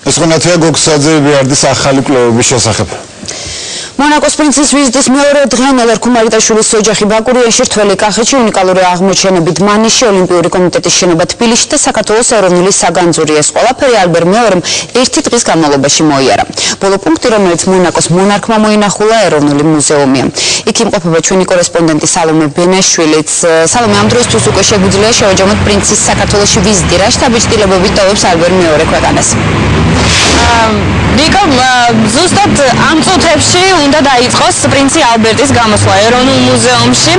ეს ყონათია გოგსაძე ბიარდის ახალი კვლევების შესახებ. მონაკოს პრინცის ვიზიტის მეორე დღე ნელერ ქუმარიტაშვილის ოჯახი ბაკურიანში რთველი კახეთში უნიკალური აღმოჩენებით მანიში ოლიმპიური კომიტეტის შენობა თბილისში და საქართველოს ეროვნული საგანძური ეს ყველაფერი ალბერ მეორემ ერთი დღის განმავლობაში მოიარა. ბოლო პუნქტი, რომელიც მონაკოს მონარქმა მოინახულა, ეროვნული მუზეუმია. იქ იმყოფება ჩვენი კორესპონდენტი სალომე ბენაშვილიც. სალომე, ამ დროისთვის უკვე შეგვიძლია შევაჯამოთ პრინცის საქართველოში ვიზიტი. რა შთაბეჭდილებებით ტოვებს ალბერ მეორე ქვეყანას? ნიკო, ზუსტად ამ წუთებში უნდა დაიწყოს პრინცი ალბერტის გამოსვლა ეროვნულ მუზეუმში,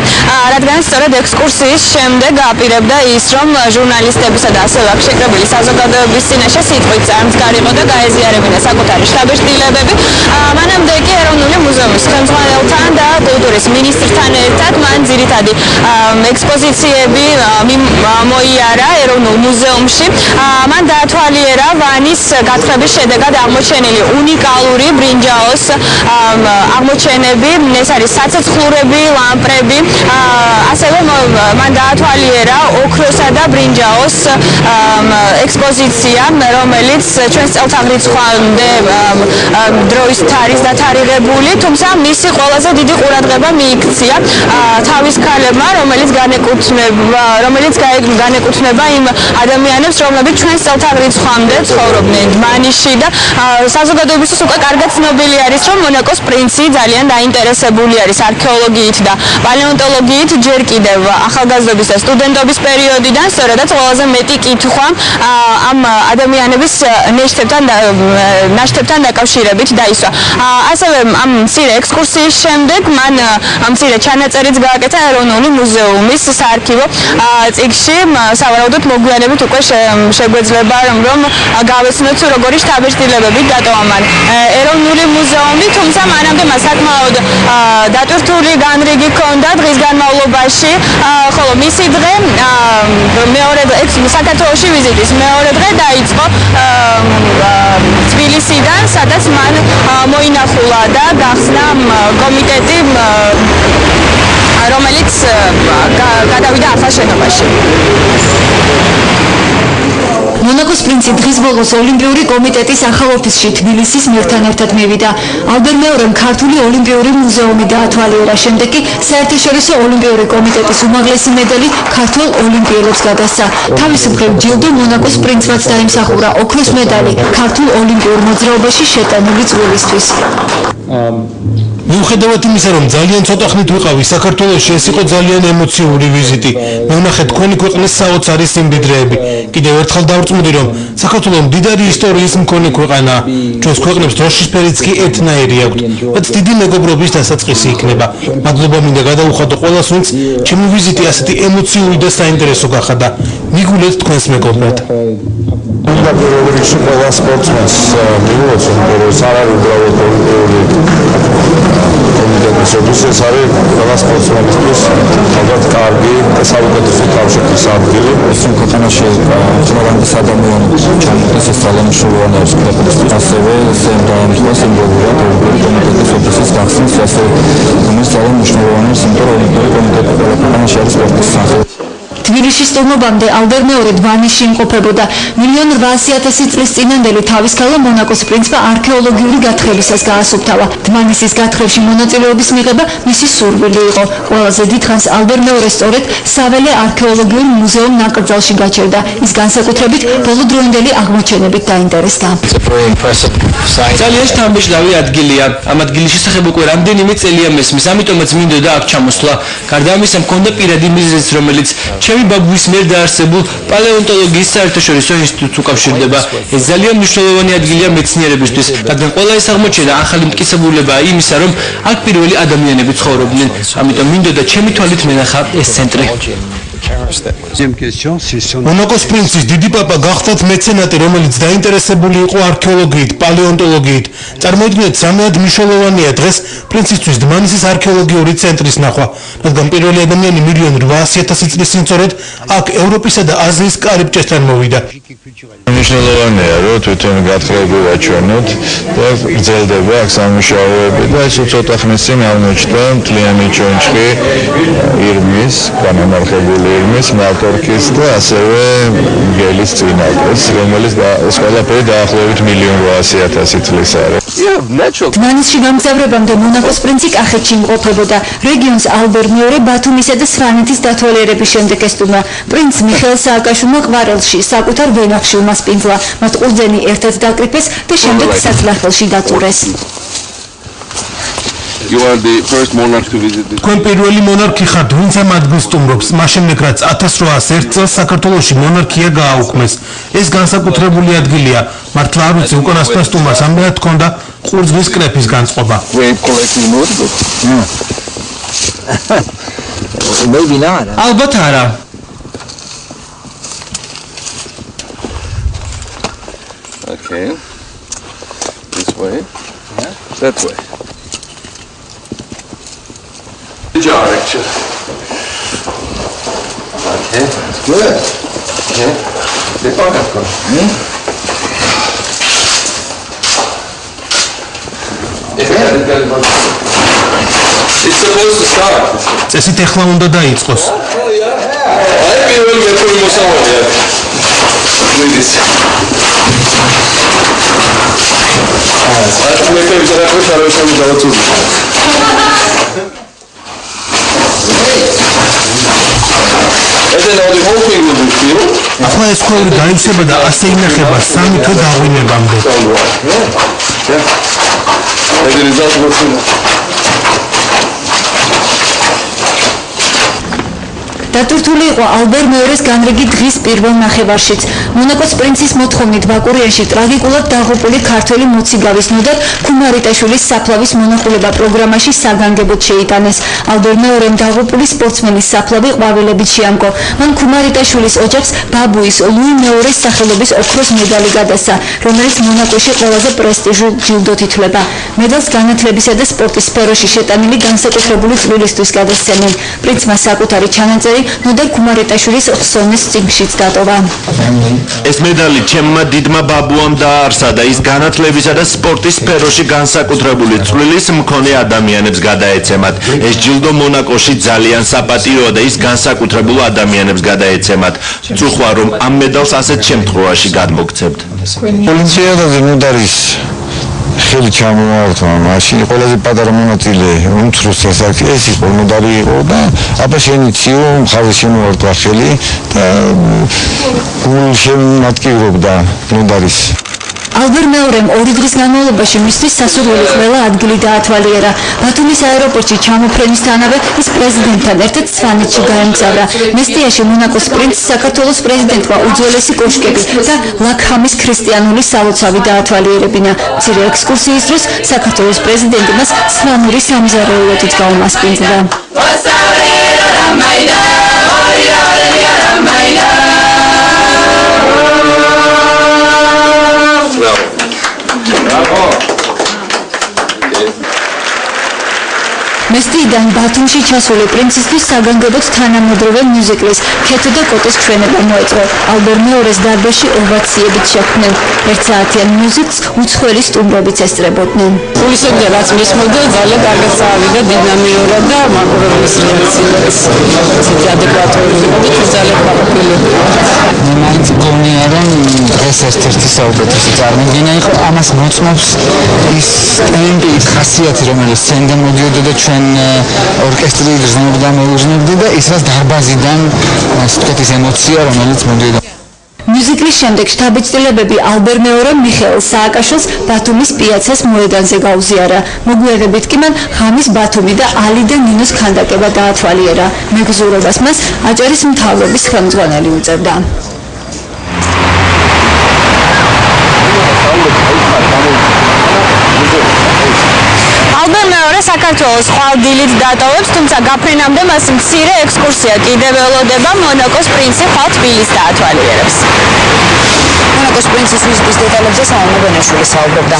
რადგან სწორედ ექსკურსიის შემდეგ აპირებდა ის, რომ ჟურნალისტებისა და ასევე აქ შეკრებილი საზოგადოების წინაშე სიტყვით წარმწყარიყო და გაეზიარებინა საკუთარი შთაბეჭდილებები. მანამდე კი ეროვნული მუზეუმის ხელმძღვანელთან და კულტურის მინისტრთან ერთად მან ძირითადი ექსპოზიციები მოიარა ეროვნულ მუზეუმში. მან დაათვალიერა ვანის გათხრების შედეგად აღმოჩენილი უნიკალური ბრინჯაოს აღმოჩენები, ეს არის საცეცხლურები, ლამპრები, ასევე მან დაათვალიერა ოქროსა და ბრინჯაოს ექსპოზიცია, რომელიც ჩვენს წელთაღრიცხვამდე დროის არის დათარიღებული, თუმცა მისი ყველაზე დიდი ყურადღება მიიქცია თავის ქალებმა, რომელიც განეკუთვნება იმ ადამიანებს, რომლებიც ჩვენს წელთაღრიცხვამდე ცხოვრობდნენ მანიში და საზოგადოებისთვის უკვე კარგად ცნობილი არის, რომ მონაკოს პრინცი ძალიან დაინტერესებული არის არქეოლოგიით და პალეონტოლოგიით ჯერ კიდევ ახალგაზრდობის და სტუდენტობის პერიოდიდან, სწორედაც ყველაზე მეტი კითხვა ამ ადამიანების ნაშთებთან დაკავშირებით დაისვა. ასევე ამ მცირე ექსკურსიის შემდეგ მან ამ მცირე ჩანაწერიც გააკეთა ეროვნული მუზეუმის საარქივო წიგნში. სავარაუდოდ მოგვიანებით უკვე შეგვეძლება რომ გავეცნოთ როგორი შთაბეჭდილებებით დატოვა მან ეროვნული მუზეუმი, თუმცა მანამდე მას საკმაოდ დატვირთული განრიგი ჰქონდა დღის განმავლობაში, ხოლო მისი დღე მეორე საქართველოში ვიზიტის მეორე დღე დაიწყო თბილისიდან, სადაც მან მოინახულა და გახსნა კომიტეტი, რომელიც გადავიდა ახალ შენობაში. მონაკოს პრინცი დღის ბოლოს ოლიმპიური კომიტეტის ახალ ოფისში თბილისის მერთან ერთად მივიდა. ალბერ მეორემ ქართული ოლიმპიური მუზეუმი დაათვალიერა, შემდეგ კი საერთაშორისო ოლიმპიური კომიტეტის უმაღლესი მედალი ქართულ ოლიმპიელებს გადასცა. თავის მხრივ ჯილდო მონაკოს პრინცმაც დაიმსახურა ოქროს მედალი ქართულ ოლიმპიურ მოძრაობაში შეტანილი წვლილისთვის. მიუხედავად იმისა, რომ ძალიან ცოტა ხნით ვიყავი საქართველოში, ეს იყო ძალიან ემოციური ვიზიტი. მე ვნახე თქვენი ქვეყნის საოცარი სიმდიდრეები. კიდევ ერთხელ დავწმუნდი, რომ საქართველო მდიდარი ისტორიის მქონე ქვეყანაა. ჩვენს ქვეყნებს დროშისფერიც კი ერთნაირი აქვთ. რაც დიდი მეგობრობის დასაწყისი იქნება. მადლობა მინდა გადაუხადო ყველას, ვინც ჩემი ვიზიტი ასეთი ემოციური და საინტერესო გახადა. მიგულეთ თქვენს მეგობრად. უნდა პირველ რიგში ყველა სპორტსმენს მიულოს, რომ ეს არ არის უბრალოდ ოლიმპიური კომიტეტის ოფისი, ეს არის ყველა სპორტსმენისთვის ალბათ კარგი და საუკეთესო თავშეყრის ადგილი. ეს ქვეყანაში ხმოვანების ადამიანების ჩამოყალიბება ეს ძალიან მნიშვნელოვანი არის ქვეყნისთვის. ასევე დაამტკიცა სიმბოლურად ოლიმპიური კომიტეტის ოფისის გახსნის, რომელიც ძალიან მნიშვნელოვანი არის, იმიტომ რომ ოლიმპიური კომიტეტი ყველა ქვეყანაში არის სპორტის სახე. თბილისში სტუმრობამდე ალბერ მეორე ვანიში იმყოფებოდა. 1.8 წლის წინანდელი თავის ქალა მონაკოს პრინცმა არქეოლოგიური გათხრებისას გაასუფთავა. დმანისის გათხრებში მონაწილეობის მიღება მისი სურვილი იყო. ყველაზე დიდხანს ალბერ მეორე სწორედ საველე არქეოლოგიურ მუზეუმ ნაკრძალში გაჩერდა. ის განსაკუთრებით ბოლოდროინდელი აღმოჩენებით დაინტერესდა. ძალიან შთამბეჭდავი ადგილია. ამ ადგილის შესახებ უკვე რამდენიმე წელია მესმის, ამიტომაც მინდოდა აქ ჩამოსვლა. გარდა ამისა, მქონდა პირადი მიზეზიც, რომელიც ჩემი ბაბუის მიერ დაარსებულ პალეონტოლოგიის საერთაშორისო ინსტიტუტს უკავშირდება. ეს ძალიან მნიშვნელოვანი ადგილია მეცნიერებისთვის, რადგან ყველა ეს აღმოჩენა ახალი მტკიცებულებაა იმისა, რომ აქ პირველი ადამიანები ცხოვრობდნენ. ამიტომ მინდოდა ჩემი თვალით მენახა ეს ცენტრი. მონაკოს პრინცის დიდი პაპა გახდათ მეცენატი, რომელიც დაინტერესებული იყო არქეოლოგიით, პალეონტოლოგიით. წარმოიდგინეთ, რამდენად მნიშვნელოვანია დღეს პრინცისთვის დმანისის არქეოლოგიური ცენტრის ნახვა, რადგან პირველი ადამიანი 1.8 წლის წინ სწორედ აქ ევროპისა და აზიის კარიბჭესთან მოვიდა. მნიშვნელოვანია, რომ თვითონ გათხრები ვაჩვენოთ და გრძელდება აქ სამუშაოები და ეს ცოტა ხნის წინ აღმოჩნდა მთლიანი ჩონჩხი ირმის განამარხებული ფირმის მალკორკის და ასევე გელის წინაპრებს, რომელიც ეს ყველაფერი დაახლოებით 1,800,000 წლის არის. დმანისში გამგზავრებამდე მონაკოს პრინცი კახეთში იმყოფებოდა. რეგიონს ალბერ მეორე ბათუმისა და სვანეთის დათვალიერების შემდეგ ესტუმრა. პრინც მიხეილ სააკაშვილმა ყვარელში საკუთარ ვენახში უმასპინძლა. მათ ყურძენი ერთად დაკრიფეს და შემდეგ საწნახელში დაწურეს. You are the first monarch to visit this. თქვენ პირველი მონარქი ხართ, ვინც ამ ადგილს სტუმრობს. მას შემდეგ რაც 1801 წელს საქართველოში მონარქია გააუქმეს. ეს განსაკუთრებული ადგილია. მართლა არ ვიცი უკანასკნელ სტუმარს ამდენად ჰქონდა ყურძნის კრეფის განწყობა. Maybe not. ალბათ არა. Okay. This way. Yeah. That way. Jar actually. Okay, that's good. Okay. The pocket. It's supposed to start. წესით ეხლა უნდა დაიწყოს. I will get for you somewhere. With this. Let's make a bit of a show. ახლა ეს ყველი დაივსება და ასე ინახება 3 თვე დაღვინებამდე. დატვირთული იყო ალბერ მეორეს განრიგი დღის პირველ ნახევარშიც. მონაკოს პრინცის მოთხოვნით ბაკურიანში ტრაგიკულად დაღუპული ქართველი მოციგავის ნოდარ ქუმარიტაშვილის საფლავის მონახულება პროგრამაში საგანგებოდ შეიტანეს. ალბერ მეორემ დაღუპული სპორტსმენის საფლავი ყვავილებით შეამკო. მან ქუმარიტაშვილის ოჯახს ბაბუის ლუი მეორეს სახელობის ოქროს მედალი გადასცა, რომელიც მონაკოში ყველაზე პრესტიჟულ ჯილდოთ ითვლება. მედალს განათლებისა და სპორტის სფეროში შეტანილი განსაკუთრებული წვლილისთვის გადასცემენ. პრინცმა საკუთარი ჩანაწერი ნოდარ ქუმარიტაშვილის ხსოვნის წიგნშიც დატოვა. ეს მედალი ჩემმა დიდმა ბაბუამ დააარსა და ის განათლებისა და სპორტის სფეროში განსაკუთრებული წვლილის მქონე ადამიანებს გადაეცემათ. ეს ჯილდო მონაკოში ძალიან საპატიოა და ის განსაკუთრებულ ადამიანებს გადაეცემათ. წუხვა რომ ამ მედალს ასეთ შემთხვევაში გადმოგცემთ. პოლიცია და ნოდარის ხელი ჩამოართვა მაშინ ყველაზე პატარა მონაწილე უმცროს ასაკი ეს იყო ნოდარი იყო და აბა შენიციო მხარეს შემოარტვა ხელი და გულ შემატკივრობდა ნოდარის. ალბერ მეორემ 2 დღის განმავლობაში მისთვის სასურველი ყველა ადგილი დაათვალიერა. ბათუმის აეროპორტში ჩამოფრენისთანავე ის პრეზიდენტთან ერთად სვანეთში გაემგზავრა. მესტიაში მონაკოს პრინცს საქართველოს პრეზიდენტმა უძველესი კოშკები და ლაქჰამის ქრისტიანული სალოცავი დაათვალიერებინა. მცირე ექსკურსიის დროს საქართველოს პრეზიდენტი მას სვანური სამზარეულოთით გაუმასპინძლა. მესტიიდან ბათუმში ჩასული პრინცისთვის საგანგებოდ თანამედროვე მიუზიკლის ქეთო და კოტეს ჩვენება მოეწყო. ალბერ მეორეს დარბაზში ოვაციებით შექმნენ. 1 საათიან მიუზიკლს უცხოელი სტუმრებიც ესწრებოდნენ. გულისხმობდა რაც მისმოდა ძალიან კარგად წავიდა დინამიურად და მაყურებლის რეაქციაც ისეთი ადეკვატური იყო და ძალიან პოპულარული. მაინც გონია რომ ეს ერთ-ერთი საუკეთესო წარმოდგენა იყო. ამას მოწმობს ის ტემპი, ის ხასიათი, რომელიც სცენიდან მოდიოდა და ჩვენ ორკესტრი გრძნობდა მეუღნებდა და ის რაც დარბაზიდან ასე ვთქვათ ის ემოცია რომელიც მოდიოდა. მიუზიკლის შემდეგ შთაბეჭდილებები ალბერ მეორემ მიხეილ სააკაშვილს ბათუმის პიაცას მოედანზე გაუზიარა. მოგვიანებით კი მან ღამის ბათუმი და ალი და ნინოს ქანდაკება დაათვალიერა. მეგზურობას მას აჭარის მთავრობის ხელმძღვანელი უწევდა. ალბერ მეორე საქართველოს ხვალდილით დატოვებს, თუმცა გაფრინამდე მას მცირე ექსკურსია კიდევ ველოდება. მონაკოს პრინცი ხვალ თბილისს დაათვალიერებს. მონაკოს პრინცის ვიზიტის დეტალებზე სამონო ბენაშვილი საუბრობდა.